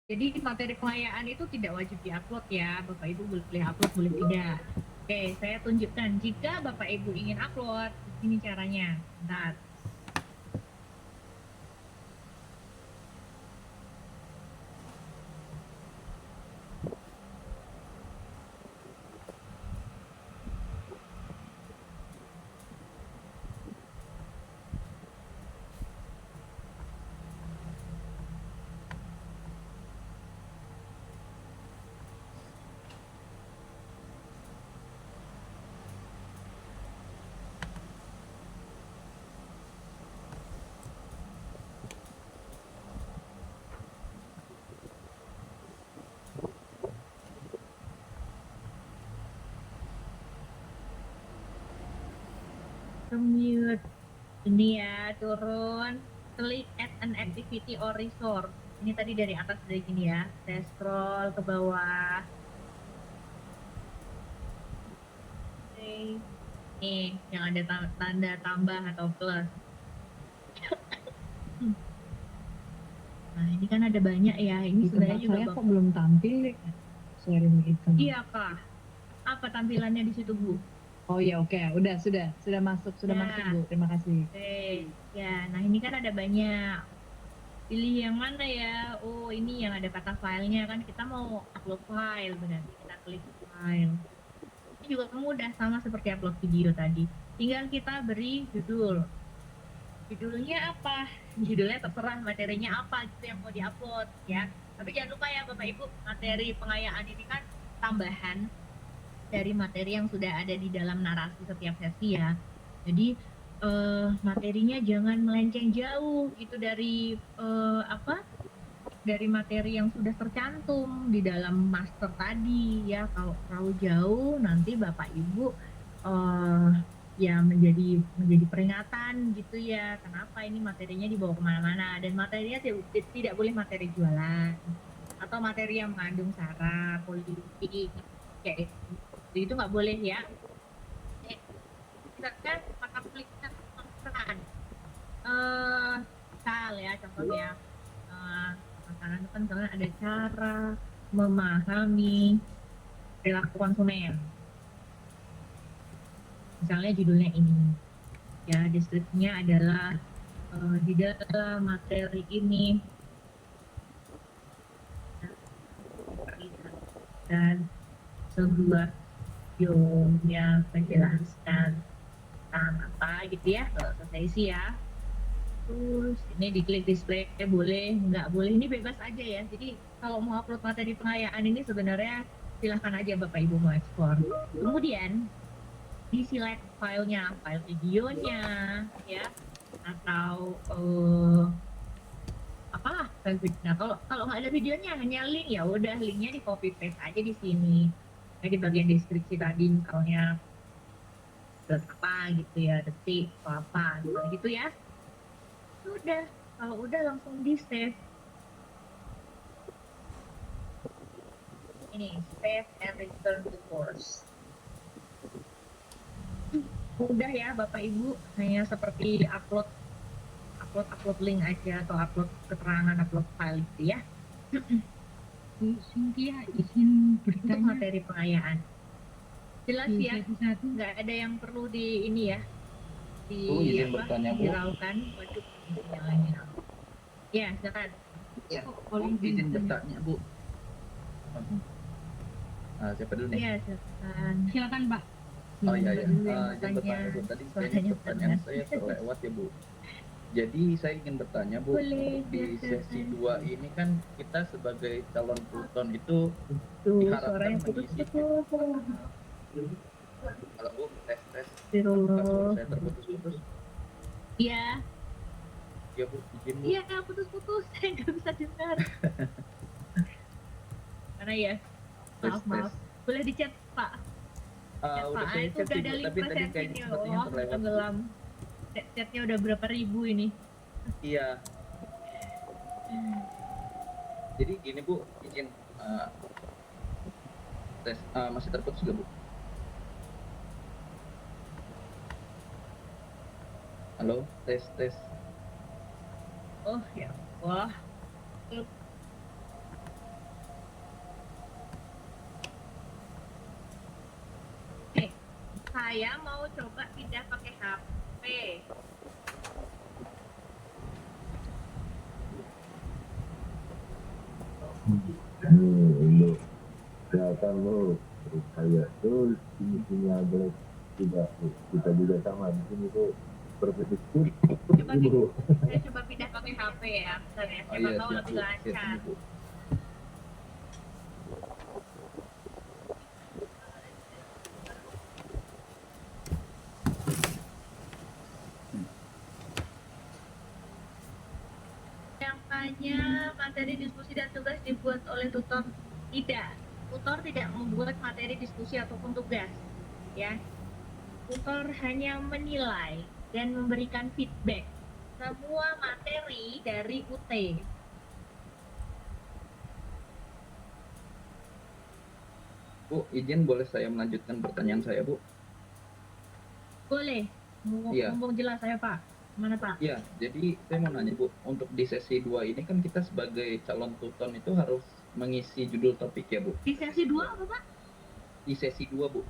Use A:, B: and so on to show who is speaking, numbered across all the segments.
A: Jadi materi pengayaan itu tidak wajib diupload ya, Bapak Ibu boleh upload, boleh tidak. Oke, saya tunjukkan. Jika Bapak Ibu ingin upload, ini caranya. Bentar. Commute. Ini ya, turun. Klik add an activity or resource. Ini tadi dari atas dari gini ya. Saya scroll ke bawah. Oke. Nih, yang ada tanda tambah atau plus. Nah, ini kan ada banyak ya. Ini
B: Di
A: sebenarnya
B: tempat
A: juga
B: saya kok belum tampil deh sharing itu.
A: Iya, Kak. Apa tampilannya di situ, Bu?
B: Oh ya, oke, udah sudah masuk
A: Ya,
B: Bu. Terima kasih.
A: oke. Ya, nah ini kan ada banyak. Pilih yang mana ya? Oh, ini yang ada kata filenya kan kita mau upload file, berarti kita klik file. Ini juga mudah sama seperti upload video tadi. Tinggal kita beri judul. Judulnya apa? Judulnya terserah materinya apa gitu yang mau diupload ya. Tapi jangan lupa ya Bapak Ibu, materi pengayaan ini kan tambahan dari materi yang sudah ada di dalam narasi setiap sesi ya. Jadi materinya jangan melenceng jauh gitu dari apa? Dari materi yang sudah tercantum di dalam master tadi ya. Kalau terlalu jauh nanti Bapak Ibu eh ya menjadi peringatan gitu ya. Kenapa ini materinya dibawa kemana-mana dan materinya tidak boleh materi jualan atau materi yang mengandung sara politik kayak itu nggak boleh ya. Misalkan mata kliknya peran misal ya contoh ya makanan itu kan misalnya ada cara memahami perilaku konsumen. Misalnya judulnya ini ya deskripsinya adalah di dalam materi ini dan sebuah video yang menjelaskan tentang apa gitu ya, selesai isi ya. Terus ini diklik display boleh, nggak boleh, ini bebas aja ya. Jadi kalau mau upload materi pengayaan ini sebenarnya silahkan aja Bapak Ibu mau ekspor. Kemudian di select filenya, file videonya ya, atau apa? Nah kalau nggak ada videonya hanya link ya udah linknya di copy paste aja di sini. Nah, di bagian deskripsi tadi misalnya apa gitu ya, detik atau apa gitu ya. Udah, kalau udah langsung di save. Ini save and return to course. Udah ya Bapak Ibu, hanya seperti upload link aja atau upload keterangan, upload file gitu ya.
C: Bu Cynthia izin
A: Untuk
C: bertanya
A: materi pengayaan. Jelas
C: di
A: ya,
C: satu-satu.
A: nggak ada yang perlu di ini ya, di
D: Bu, izin
A: apa
D: bertanya, Bu.
A: dihiraukan. Waduh, nyalanya. Ya, silakan.
D: Ya,
C: Oh,
D: Bu,
C: boleh
D: izin
C: bertanya.
D: bertanya, Bu. Siapa dulu nih?
A: Iya, silakan.
C: Silakan Pak.
D: Oh iya, ya.
A: Dulu yang
D: Izin bertanya, Bu. Tadi
A: Suaranya
D: kayaknya pertanyaan
A: benar.
D: saya terlewat ya, Bu. Jadi saya ingin bertanya, Bu,
A: Boleh,
D: di
A: silakan.
D: sesi 2 ini kan kita sebagai calon Pluton itu
A: Tuh,
D: diharapkan
A: suaranya
D: mengisi.
A: putus-putus.
D: Kalau Bu, tes.
A: Astagfirullah.
D: Saya terputus-putus.
A: Iya,
D: Ya, Bu, izin, Bu.
A: iya putus-putus. Saya nggak bisa dengar. Karena ya, maaf. Boleh dicat, Pak. Chat,
D: Udah
A: Pak.
D: saya
A: Itu
D: chat
A: udah
D: sih,
A: ada
D: Bu,
A: link
D: tapi tadi
A: presentasinya.
D: kayaknya sepertinya
A: Oh,
D: terlewat.
A: tenggelam. Chatnya udah berapa ribu ini.
D: Iya. Jadi gini, Bu, izin tes masih terputus nggak, Bu? Halo, tes.
A: Oh, ya Allah. saya mau coba pindah pakai HP.
E: Lu kelihatan lu kayak tuh sini ada tidak kita juga sama di sini tuh berpikir
A: Coba
E: dulu.
A: saya coba pindah pakai HP ya. Bentar ya.
D: Oh
A: Siapa
D: iya,
A: tahu
D: siap,
A: lebih
D: Bu.
A: lancar.
D: Siap, Bu.
A: Yang tanya materi diskusi dan tugas dibuat oleh tutor. Tidak, tutor tidak membuat materi diskusi ataupun tugas, ya. Tutor hanya menilai dan memberikan feedback semua materi dari UT.
D: Bu, izin boleh saya melanjutkan pertanyaan saya, Bu?
A: Boleh,
D: Iya.
A: mumpung jelas saya Pak. Mana Pak?
D: Iya, jadi saya mau nanya Bu, untuk di sesi 2 ini kan kita sebagai calon tutor itu harus mengisi judul topik ya Bu?
A: Di sesi 2 apa Pak?
D: Di sesi 2 Bu.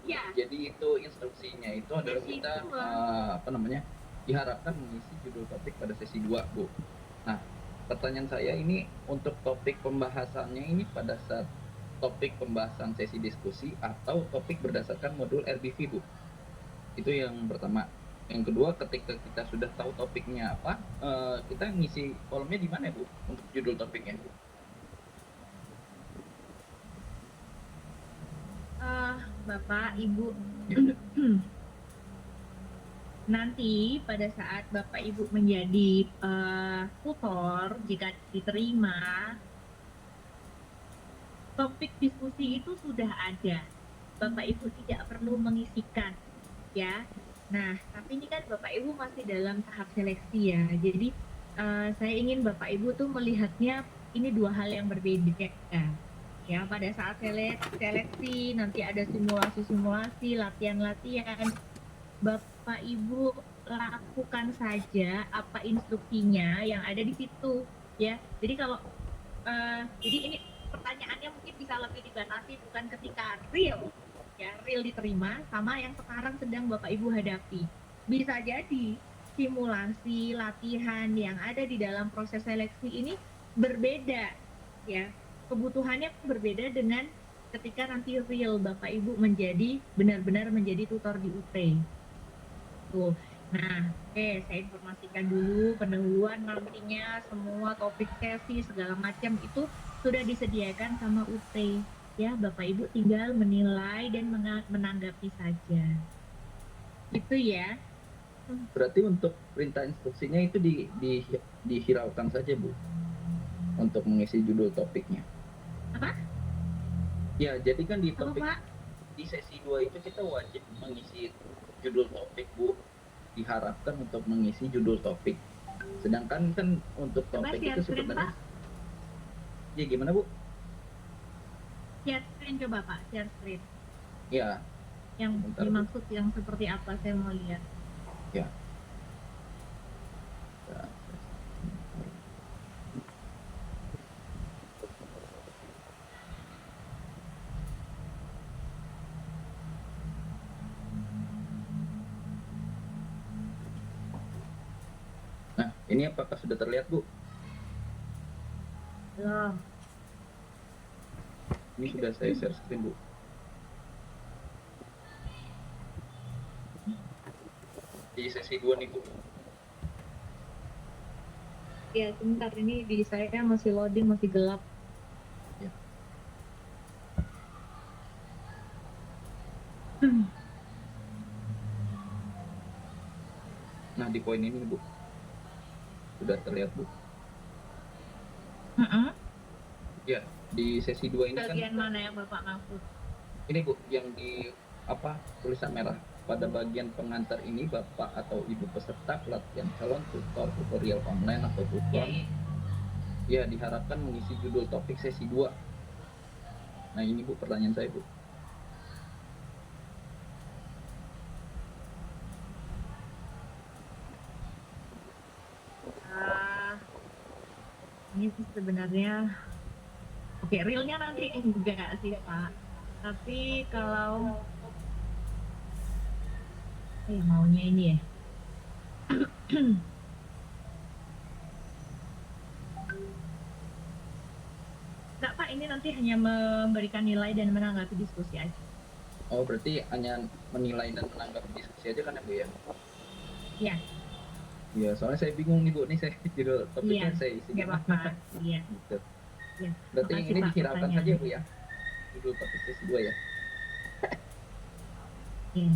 A: Ya,
D: Jadi itu instruksinya itu adalah
A: Sesi
D: kita
A: dua.
D: diharapkan mengisi judul topik pada sesi 2 Bu. Nah, pertanyaan saya ini untuk topik pembahasannya ini pada saat topik pembahasan sesi diskusi atau topik berdasarkan modul RBV Bu. Itu yang pertama. Yang kedua, ketika kita sudah tahu topiknya apa, kita ngisi kolomnya di mana Bu untuk judul topiknya?
A: Bapak, Ibu, nanti pada saat Bapak Ibu menjadi tutor, jika diterima, topik diskusi itu sudah ada. Bapak Ibu tidak perlu mengisikan, ya. Nah, tapi ini kan Bapak Ibu masih dalam tahap seleksi ya. Jadi saya ingin Bapak Ibu tuh melihatnya ini dua hal yang berbeda. Ya, pada saat seleksi nanti ada simulasi-simulasi, latihan-latihan. Bapak Ibu lakukan saja apa instruksinya yang ada di situ, ya. Jadi kalau jadi ini pertanyaannya mungkin bisa lebih dibatasi bukan ketika real, ya, real diterima sama yang sekarang sedang Bapak Ibu hadapi. Bisa jadi simulasi, latihan yang ada di dalam proses seleksi ini berbeda, ya. Kebutuhannya berbeda dengan ketika nanti real Bapak Ibu menjadi benar-benar menjadi tutor di UT. Tuh. Nah, saya informasikan dulu pendahuluan nantinya semua topik sesi segala macam itu sudah disediakan sama UT. Ya, Bapak Ibu tinggal menilai dan menanggapi saja. Itu ya.
D: Berarti untuk perintah instruksinya itu dihiraukan saja Bu untuk mengisi judul topiknya.
A: Apa?
D: Ya, jadi kan di
A: Apa
D: topik
A: Pak?
D: di sesi 2 itu kita wajib mengisi judul topik Bu. Diharapkan untuk mengisi judul topik. Sedangkan kan untuk
A: Coba
D: topik
A: share
D: itu
A: screen,
D: sebenarnya
A: Pak.
D: ya gimana Bu?
A: Share screen coba Pak, share screen.
D: Ya,
A: Yang
D: Bentar, Bu.
A: dimaksud yang seperti apa saya mau lihat.
D: ya. Nah, ini apakah sudah terlihat Bu?
A: Belum.
D: Ini sudah saya share screen Bu. Di sesi 2 nih Bu.
A: Ya, sebentar ini di saya masih loading, masih gelap.
D: Ya. Nah, di poin ini Bu. Sudah terlihat Bu. Ya, di sesi 2 ini kan
A: Bagian mana yang Bapak maksud?
D: ini Bu, yang di tulisan merah. Pada bagian pengantar ini Bapak atau Ibu peserta pelatihan calon tutor tutorial online atau tutor ya diharapkan mengisi judul topik sesi 2. Nah, ini Bu pertanyaan saya Bu.
A: Ini sih sebenarnya oke, realnya nanti enggak sih Pak. Tapi kalau Maunya ini ya. Enggak Pak, ini nanti hanya memberikan nilai dan menanggapi diskusi aja.
D: Oh, berarti hanya menilai dan menanggapi diskusi aja kan ya, Bu ya?
A: Iya.
D: Iya, soalnya saya bingung nih, Bu. Nih saya judul topiknya
A: Iya,
D: saya isi
A: nggak apa-apa. Iya.
D: gitu.
A: Iya.
D: Berarti
A: Makasih,
D: ini
A: Pak,
D: dihiraukan saja,
A: pertanyaannya.
D: Bu ya. Judul topik sesi 2 ya.
A: Iya.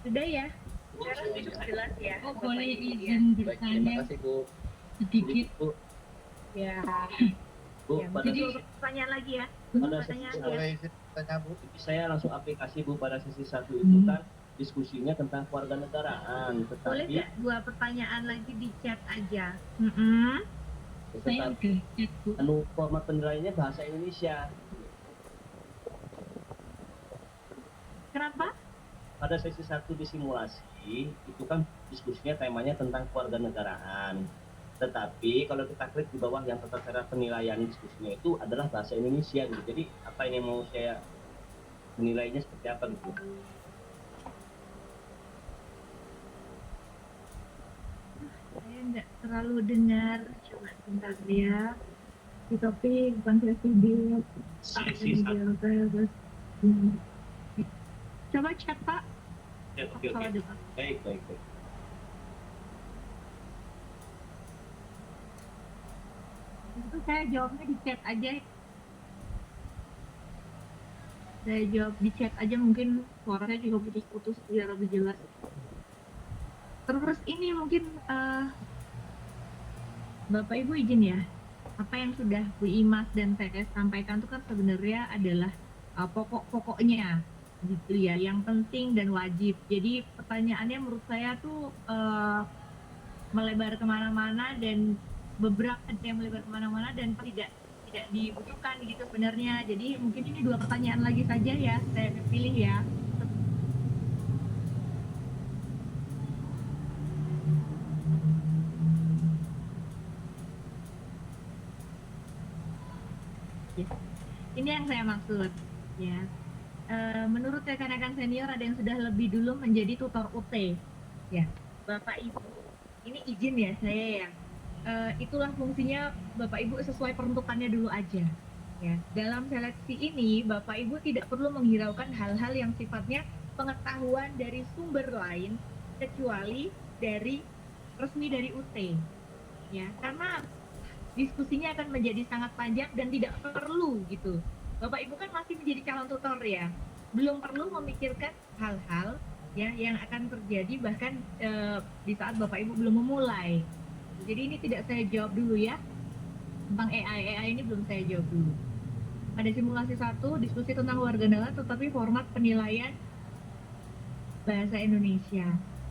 A: Sudah ya? Sekarang cukup jelas ya.
C: Oh,
A: Bapak
C: boleh
A: Ibu, ya.
C: izin
D: Baik, terima
C: bertanya
D: kasih, Bu.
C: sedikit?
F: Bu,
A: Ya.
F: Bu,
A: Ya,
F: pada
A: mungkin
F: sesi,
A: pertanyaan lagi ya.
F: pada sesi
A: Pertanyaan
F: satu,
A: ya.
F: saya langsung aplikasi Bu pada sesi 1 itu
B: Hmm.
F: kan diskusinya tentang kewarganegaraan,
A: Boleh
F: tetapi
A: nggak 2 pertanyaan lagi di chat aja? Mm-mm.
C: Saya
F: tetapi
C: udah chat Bu.
F: format penilaiannya bahasa Indonesia.
A: Kenapa?
F: Pada sesi 1 di simulasi itu kan diskusinya temanya tentang kewarganegaraan. Tetapi kalau kita klik di bawah yang tata cara penilaian diskusinya itu adalah bahasa Indonesia gitu. Jadi apa yang mau saya menilainya seperti apa gitu.
A: Saya nggak terlalu dengar. Coba sebentar ya. Di topik bukan video.
F: Sesi 1.
A: Terus. Coba chat Pak.
F: Oke.
A: Salah dulu.
F: Baik.
A: Itu saya jawabnya di chat aja. Saya jawab di chat aja, mungkin suaranya juga putus-putus biar lebih jelas. Terus ini mungkin Bapak Ibu izin ya, apa yang sudah Bu Imas dan PS sampaikan itu kan sebenarnya adalah pokok-pokoknya gitu ya, yang penting dan wajib. Jadi pertanyaannya menurut saya tuh melebar kemana-mana, dan beberapa ada yang melebar kemana-mana dan tidak dibutuhkan gitu sebenarnya. Jadi mungkin ini 2 pertanyaan lagi saja ya, saya pilih ya. Ini yang saya maksud ya. Menurut rekan-rekan senior ada yang sudah lebih dulu menjadi tutor UT ya, Bapak Ibu. Ini izin ya saya ya. Itulah fungsinya Bapak Ibu sesuai peruntukannya dulu aja ya. Dalam seleksi ini Bapak Ibu tidak perlu menghiraukan hal-hal yang sifatnya pengetahuan dari sumber lain kecuali dari resmi dari UT ya, karena diskusinya akan menjadi sangat panjang dan tidak perlu gitu. Bapak Ibu kan masih menjadi calon tutor ya, belum perlu memikirkan hal-hal ya yang akan terjadi bahkan di saat Bapak Ibu belum memulai. Jadi ini tidak saya jawab dulu ya, tentang AI ini belum saya jawab dulu. Pada simulasi 1 diskusi tentang warganegara tetapi format penilaian bahasa Indonesia.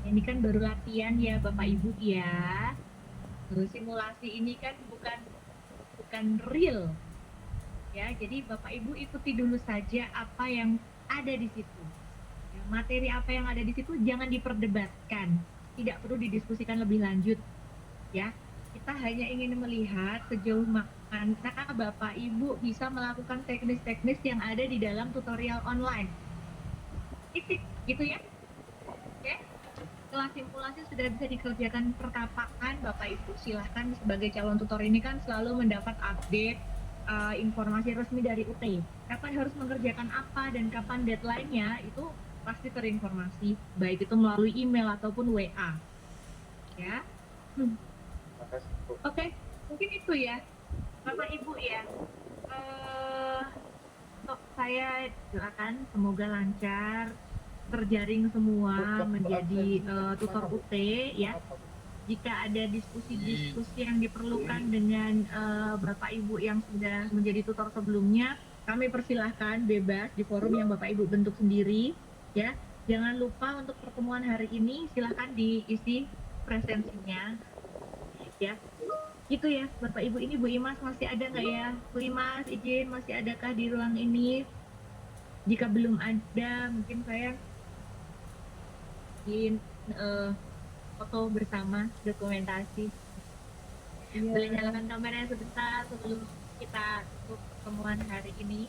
A: Ini kan baru latihan ya Bapak Ibu ya. Terus simulasi ini kan bukan real ya, jadi Bapak Ibu ikuti dulu saja apa yang ada di situ ya, materi apa yang ada di situ jangan diperdebatkan, tidak perlu didiskusikan lebih lanjut ya. Kita hanya ingin melihat sejauh mana Bapak Ibu bisa melakukan teknis-teknis yang ada di dalam tutorial online, titik gitu ya. Oke, setelah simulasi sudah bisa dikerjakan perkapakan, Bapak Ibu silahkan sebagai calon tutor ini kan selalu mendapat update informasi resmi dari UT. Kapan harus mengerjakan apa dan kapan deadline-nya itu pasti terinformasi, baik itu melalui email ataupun WA. Ya. Oke, mungkin itu ya, Bapak Ibu ya. Saya doakan semoga lancar, terjaring semua menjadi tutor UT ya. Jika ada diskusi-diskusi yang diperlukan dengan Bapak Ibu yang sudah menjadi tutor sebelumnya, kami persilahkan bebas di forum yang Bapak Ibu bentuk sendiri ya. Jangan lupa untuk pertemuan hari ini silahkan diisi presensinya ya. Gitu ya Bapak Ibu. Ini Bu Imas masih ada nggak ya? Bu Imas izin, masih adakah di ruang ini? Jika belum ada, mungkin saya ingin foto bersama, dokumentasi. Boleh nyalakan kameranya sebentar sebelum kita tutup pertemuan hari ini.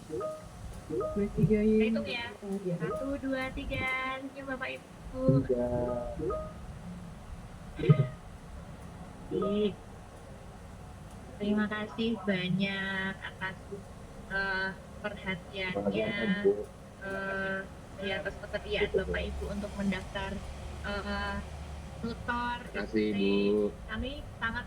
B: 23
A: Kita
B: ya.
A: hitung ya.
B: Ya.
A: 1, 2, 3. Senyum Bapak Ibu.
E: Tiga.
A: Terima kasih banyak atas perhatiannya, atas kesetiaan Bapak Ibu untuk mendaftar tutor.
D: Terima kasih, Bu.
A: Kami sangat